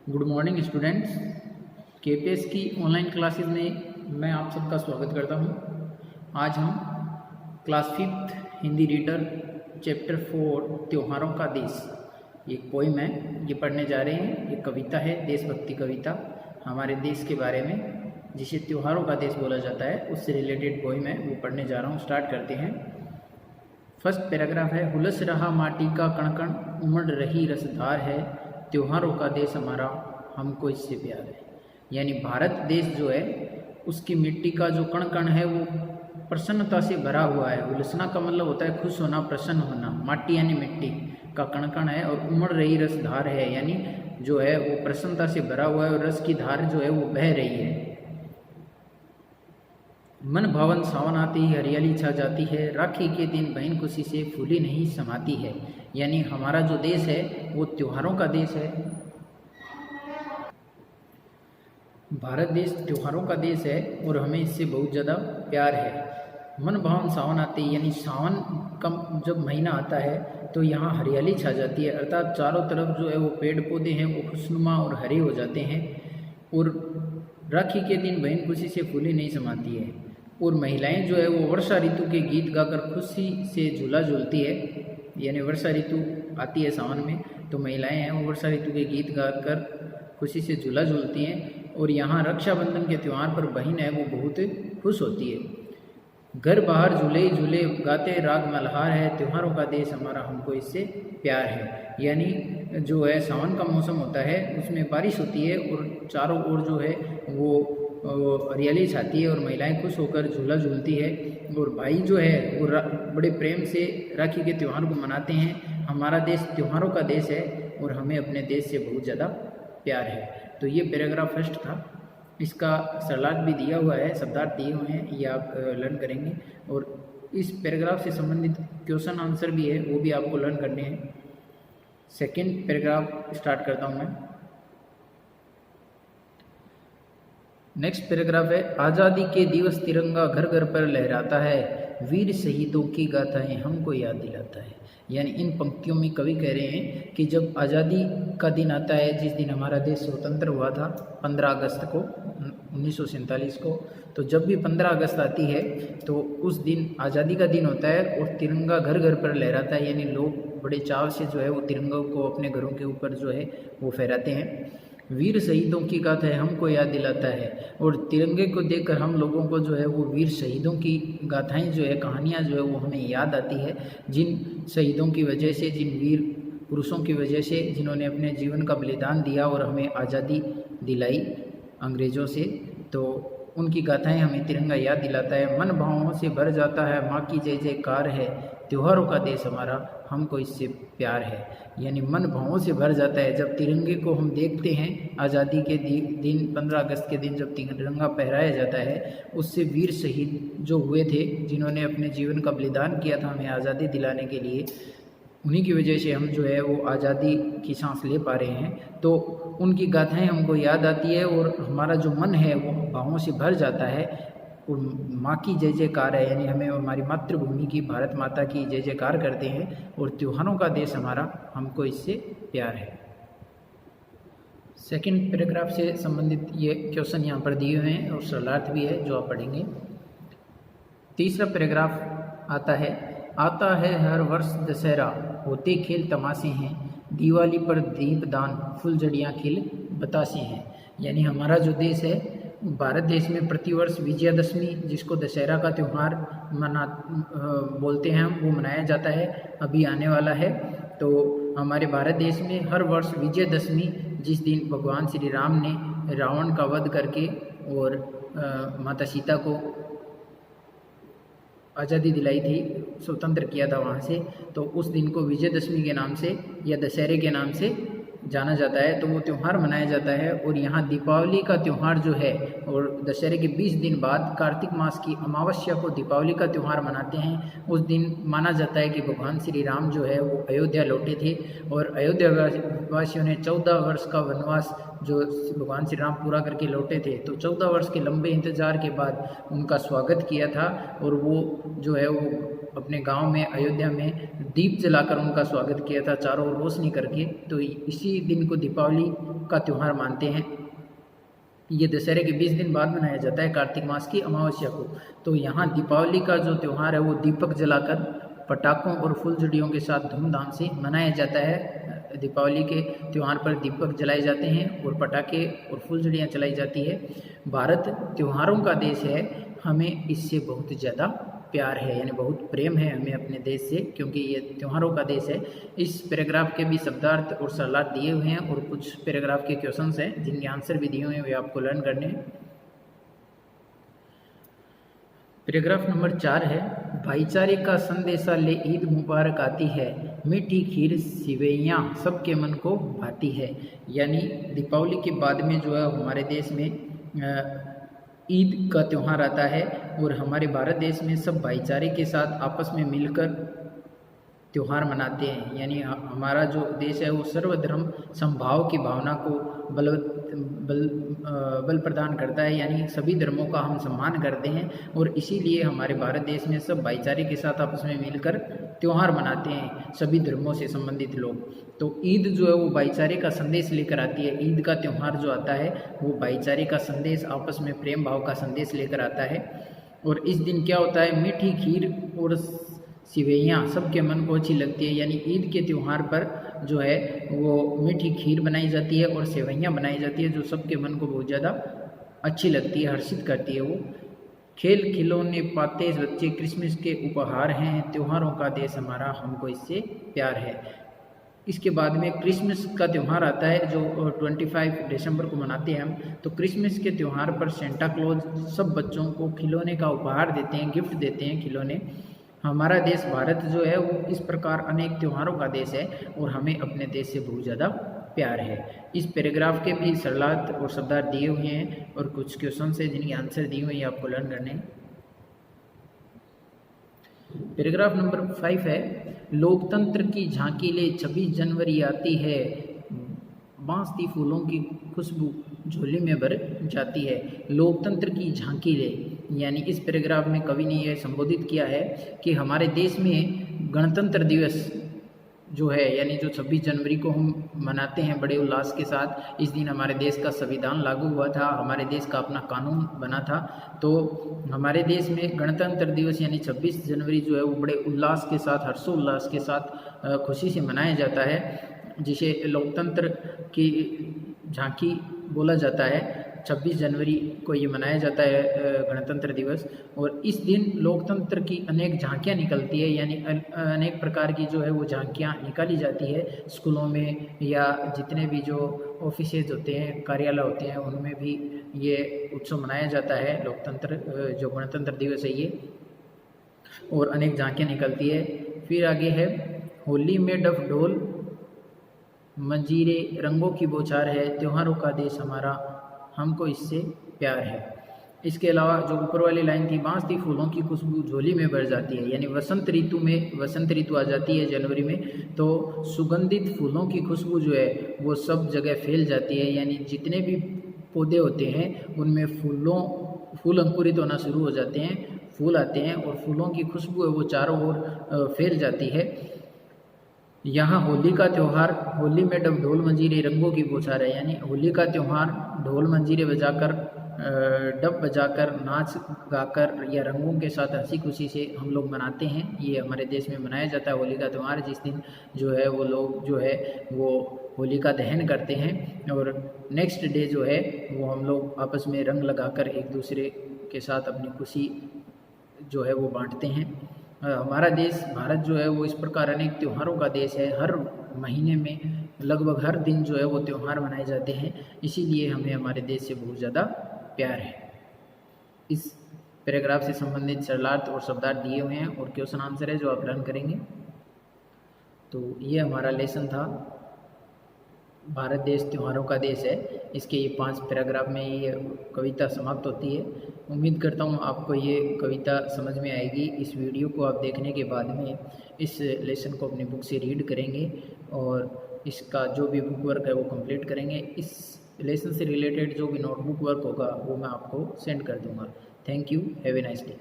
Good morning students. KPS की online classes में मैं आप सबका स्वागत करता हूं। आज हम class 5th Hindi reader chapter 4 त्योहारों का देश, ये एक पोइम है, ये पढ़ने जा रहे हैं। ये कविता है, देशभक्ति कविता हमारे देश के बारे में, जिसे त्योहारों का देश बोला जाता है, उससे रिलेटेड पोइम है, वो पढ़ने जा रहा हूँ। स्टार्ट करते हैं। फर्स्ट पैराग्राफ है, हुलस रहा माटी का कण कण, उमड़ रही रसधार है, त्योहारों का देश हमारा, हमको इससे प्यार है। यानी भारत देश जो है, उसकी मिट्टी का जो कण कण है वो प्रसन्नता से भरा हुआ है। हुलसना का मतलब होता है खुश होना, प्रसन्न होना। माटी यानी मिट्टी का कण कण है, और उमड़ रही रसधार है, यानी जो है वो प्रसन्नता से भरा हुआ है, और रस की धार जो है वो बह रही है। मन भावन सावन आते ही हरियाली छा जाती है, राखी के दिन बहन खुशी से फूली नहीं समाती है। यानी हमारा जो देश है वो त्योहारों का देश है। भारत देश त्योहारों का देश है और हमें इससे बहुत ज़्यादा प्यार है। मन भावन सावन आते ही, यानी सावन का जब महीना आता है तो यहाँ हरियाली छा जाती है, अर्थात चारों तरफ जो है वो पेड़ पौधे हैं वो खुशनुमा और हरे हो जाते हैं। और राखी के दिन बहन खुशी से फूली नहीं समाती है, और महिलाएं जो है वो वर्षा ऋतु के गीत गाकर खुशी से झूला झूलती है। यानी वर्षा ऋतु आती है सावन में, तो महिलाएं हैं वो वर्षा ऋतु के गीत गाकर खुशी से झूला झूलती हैं। और यहाँ रक्षाबंधन के त्यौहार पर बहन है वो बहुत खुश होती है। घर बाहर झूले ही झूले गाते राग मल्हार है, त्योहारों का देश हमारा, हमको इससे प्यार है। यानी जो है सावन का मौसम होता है, उसमें बारिश होती है और चारों ओर जो है वो हरियाली छाती है, और महिलाएं खुश होकर झूला झूलती है। और भाई जो है वो बड़े प्रेम से राखी के त्यौहार को मनाते हैं। हमारा देश त्योहारों का देश है और हमें अपने देश से बहुत ज़्यादा प्यार है। तो ये पैराग्राफ फर्स्ट था। इसका सरलार्थ भी दिया हुआ है, शब्दार्थ दिए हुए हैं, ये आप लर्न करेंगे। और इस पैराग्राफ से संबंधित क्वेश्चन आंसर भी है, वो भी आपको लर्न करने हैं। सेकेंड पैराग्राफ स्टार्ट करता हूँ मैं। नेक्स्ट पैराग्राफ है, आज़ादी के दिवस तिरंगा घर घर पर लहराता है, वीर शहीदों की गाथाएं हमको याद दिलाता है। यानी इन पंक्तियों में कवि कह रहे हैं कि जब आज़ादी का दिन आता है, जिस दिन हमारा देश स्वतंत्र हुआ था 15 अगस्त को 1947 को, तो जब भी 15 अगस्त आती है तो उस दिन आज़ादी का दिन होता है और तिरंगा घर घर पर लहराता है। यानी लोग बड़े चाव से जो है वो तिरंगा को अपने घरों के ऊपर जो है वो फहराते हैं। वीर शहीदों की गाथा है हमको याद दिलाता है, और तिरंगे को देखकर हम लोगों को जो है वो वीर शहीदों की गाथाएं जो है, कहानियां जो है वो हमें याद आती है, जिन शहीदों की वजह से, जिन वीर पुरुषों की वजह से, जिन्होंने अपने जीवन का बलिदान दिया और हमें आज़ादी दिलाई अंग्रेज़ों से, तो उनकी गाथाएं हमें तिरंगा याद दिलाता है। मन भावों से भर जाता है, माँ की जय जयकार है, त्योहारों का देश हमारा, हमको इससे प्यार है। यानी मन भावों से भर जाता है जब तिरंगे को हम देखते हैं। आज़ादी के दिन 15 अगस्त के दिन जब तिरंगा फहराया जाता है, उससे वीर शहीद जो हुए थे, जिन्होंने अपने जीवन का बलिदान किया था हमें आज़ादी दिलाने के लिए, उन्हीं की वजह से हम जो है वो आज़ादी की सांस ले पा रहे हैं। तो उनकी गाथाएं हमको याद आती है और हमारा जो मन है वो भावों से भर जाता है। और माँ की जय जयकार है, यानी हमें हमारी मातृभूमि की, भारत माता की जय जयकार करते हैं। और त्योहारों का देश हमारा, हमको इससे प्यार है। सेकंड पैराग्राफ से संबंधित ये क्वेश्चन यहाँ पर दिए हुए हैं और सरलार्थ भी है जो आप पढ़ेंगे। तीसरा पैराग्राफ आता है हर वर्ष दशहरा, होते खेल तमाशे हैं, दिवाली पर दीपदान, फुलझड़ियाँ खिल बतासे हैं। यानी हमारा जो देश है, भारत देश में प्रतिवर्ष विजयादशमी, जिसको दशहरा का त्यौहार बोलते हैं हम, वो मनाया जाता है। अभी आने वाला है। तो हमारे भारत देश में हर वर्ष विजयादशमी, जिस दिन भगवान श्री राम ने रावण का वध करके और माता सीता को आज़ादी दिलाई थी, स्वतंत्र किया था वहाँ से, तो उस दिन को विजयदशमी के नाम से या दशहरे के नाम से जाना जाता है। तो वो त्यौहार मनाया जाता है। और यहाँ दीपावली का त्यौहार जो है, और दशहरे के 20 दिन बाद कार्तिक मास की अमावस्या को दीपावली का त्यौहार मनाते हैं। उस दिन माना जाता है कि भगवान श्री राम जो है वो अयोध्या लौटे थे, और अयोध्या वासियों ने 14 वर्ष का वनवास जो भगवान श्री राम पूरा करके लौटे थे, तो 14 वर्ष के लंबे इंतजार के बाद उनका स्वागत किया था। और वो जो है वो अपने गांव में अयोध्या में दीप जलाकर उनका स्वागत किया था, चारों ओर रोशनी करके। तो इसी दिन को दीपावली का त्यौहार मानते हैं। ये दशहरे के 20 दिन बाद मनाया जाता है, कार्तिक मास की अमावस्या को। तो यहाँ दीपावली का जो त्यौहार है वो दीपक जलाकर पटाखों और फुलझड़ियों के साथ धूमधाम से मनाया जाता है। दीपावली के त्यौहार पर दीपक जलाए जाते हैं और पटाखे और फुलझड़ियाँ चलाई जाती है। भारत त्योहारों का देश है, हमें इससे बहुत ज़्यादा प्यार है, यानी बहुत प्रेम है हमें अपने देश से, क्योंकि ये त्योहारों का देश है। इस पैराग्राफ के भी शब्दार्थ और सरलार्थ दिए हुए हैं और कुछ पैराग्राफ के क्वेश्चंस हैं जिनके आंसर भी दिए हुए हैं, वे आपको लर्न करने हैं। पैराग्राफ नंबर 4 है, भाईचारे का संदेशा ले ईद मुबारक आती है, मीठी खीर सिवैयाँ सबके मन को भाती है। यानी दीपावली के बाद में जो है हमारे देश में ईद का त्यौहार आता है और हमारे भारत देश में सब भाईचारे के साथ आपस में मिलकर त्यौहार मनाते हैं। यानी हमारा जो देश है वो सर्वधर्म समभाव की भावना को बल प्रदान करता है, यानी सभी धर्मों का हम सम्मान करते हैं और इसीलिए हमारे भारत देश में सब भाईचारे के साथ आपस में मिलकर त्यौहार मनाते हैं, सभी धर्मों से संबंधित लोग। तो ईद जो है वो भाईचारे का संदेश लेकर आती है। ईद का त्यौहार जो आता है वो भाईचारे का संदेश, आपस में प्रेम भाव का संदेश लेकर आता है। और इस दिन क्या होता है, मीठी खीर और सिवैयाँ सबके मन को अच्छी लगती है। यानी ईद के त्यौहार पर जो है वो मीठी खीर बनाई जाती है और सेवैयाँ बनाई जाती है, जो सबके मन को बहुत ज़्यादा अच्छी लगती है, हर्षित करती है। वो खेल खिलौने पाते बच्चे क्रिसमस के उपहार हैं, त्योहारों का देश हमारा हमको इससे प्यार है। इसके बाद में क्रिसमस का त्यौहार आता है जो 25 दिसंबर को मनाते हैं हम। तो क्रिसमस के त्यौहार पर सेंटा क्लॉज सब बच्चों को खिलौने का उपहार देते हैं, गिफ्ट देते हैं खिलौने। हमारा देश भारत जो है वो इस प्रकार अनेक त्योहारों का देश है और हमें अपने देश से बहुत ज़्यादा प्यार है। इस पैराग्राफ के भी सरलार्थ और शब्दार्थ दिए हुए हैं और कुछ क्वेश्चन है जिनके आंसर दिए हुए हैं आपको लर्न करने हैं। पैराग्राफ नंबर 5 है, लोकतंत्र की झांकी ले 26 जनवरी आती है, बांसती फूलों की खुशबू झोली में भर जाती है। लोकतंत्र की झांकी ले, यानी इस पैराग्राफ में कवि ने यह संबोधित किया है कि हमारे देश में गणतंत्र दिवस जो है, यानी जो 26 जनवरी को हम मनाते हैं बड़े उल्लास के साथ। इस दिन हमारे देश का संविधान लागू हुआ था, हमारे देश का अपना कानून बना था। तो हमारे देश में गणतंत्र दिवस यानी 26 जनवरी जो है वो बड़े उल्लास के साथ, हर्षोल्लास के साथ खुशी से मनाया जाता है, जिसे लोकतंत्र की झांकी बोला जाता है। 26 जनवरी को ये मनाया जाता है गणतंत्र दिवस। और इस दिन लोकतंत्र की अनेक झांकियाँ निकलती है, यानी अनेक प्रकार की जो है वो झांकियाँ निकाली जाती है स्कूलों में या जितने भी जो ऑफिसेज होते हैं, कार्यालय होते हैं, उनमें भी ये उत्सव मनाया जाता है। लोकतंत्र जो गणतंत्र दिवस है ये, और अनेक झांकियाँ निकलती है। फिर आगे है, होली में डफ ढोल मंजीरे रंगों की बौछार है, त्योहारों का देश हमारा हमको इससे प्यार है। इसके अलावा जो ऊपर वाली लाइन थी, बांसती फूलों की खुशबू झोली में भर जाती है, यानी वसंत ऋतु में, वसंत ऋतु आ जाती है जनवरी में, तो सुगंधित फूलों की खुशबू जो है वो सब जगह फैल जाती है। यानी जितने भी पौधे होते हैं उनमें फूल अंकुरित होना शुरू हो जाते हैं, फूल आते हैं और फूलों की खुशबू है वो चारों ओर फैल जाती है। यहाँ होली का त्यौहार, होली में डब ढोल मंजीरे रंगों की बौछार है, यानी होली का त्यौहार ढोल मंजीरे बजाकर, डब बजाकर, नाच गाकर या रंगों के साथ हंसी खुशी से हम लोग मनाते हैं। ये हमारे देश में मनाया जाता है होली का त्यौहार, जिस दिन जो है वो लोग जो है वो होली का दहन करते हैं और नेक्स्ट डे जो है वो हम लोग आपस में रंग लगाकर एक दूसरे के साथ अपनी खुशी जो है वो बांटते हैं। हमारा देश भारत जो है वो इस प्रकार अनेक त्योहारों का देश है। हर महीने में लगभग हर दिन जो है वो त्यौहार मनाए जाते हैं, इसीलिए हमें हमारे देश से बहुत ज़्यादा प्यार है। इस पैराग्राफ से संबंधित सरलार्थ और शब्दार्थ दिए हुए हैं और क्वेश्चन आंसर है जो आप लर्न करेंगे। तो ये हमारा लेसन था, भारत देश त्योहारों का देश है। इसके ये 5 पैराग्राफ में ये कविता समाप्त होती है। उम्मीद करता हूँ आपको ये कविता समझ में आएगी। इस वीडियो को आप देखने के बाद में इस लेसन को अपनी बुक से रीड करेंगे और इसका जो भी बुक वर्क है वो कंप्लीट करेंगे। इस लेसन से रिलेटेड जो भी नोटबुक वर्क होगा वो मैं आपको सेंड कर दूँगा। Thank you, have a nice day.